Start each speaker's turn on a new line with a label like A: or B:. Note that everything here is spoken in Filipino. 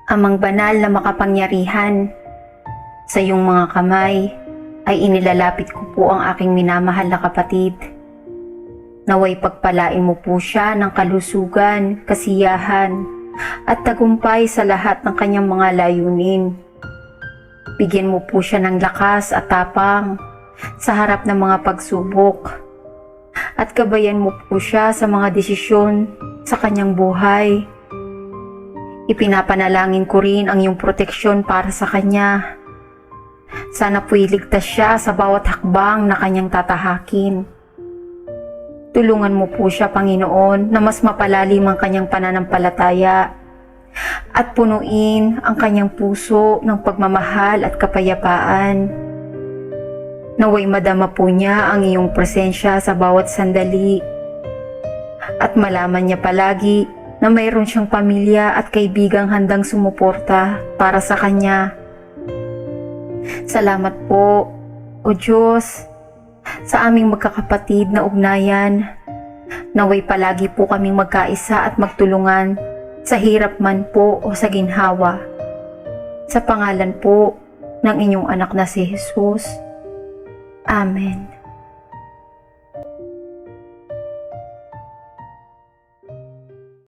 A: Amang banal na makapangyarihan, sa iyong mga kamay ay inilalapit ko po ang aking minamahal na kapatid. Naway pagpalain mo po siya ng kalusugan, kasiyahan, at tagumpay sa lahat ng kanyang mga layunin. Bigyan mo po siya ng lakas at tapang sa harap ng mga pagsubok. At gabayan mo po siya sa mga desisyon sa kanyang buhay. Ipinapanalangin ko rin ang iyong proteksyon para sa kanya. Sana po'y ligtas siya sa bawat hakbang na kanyang tatahakin. Tulungan mo po siya, Panginoon, na mas mapalalim ang kanyang pananampalataya at punuin ang kanyang puso ng pagmamahal at kapayapaan. Naway madama po niya ang iyong presensya sa bawat sandali at malaman niya palagi na mayroon siyang pamilya at kaibigang handang sumuporta para sa kanya. Salamat po, O Diyos, sa aming magkakapatid na ugnayan. Naway palagi po kaming magkaisa at magtulungan sa hirap man po o sa ginhawa. Sa pangalan po ng inyong anak na si Jesus. Amen.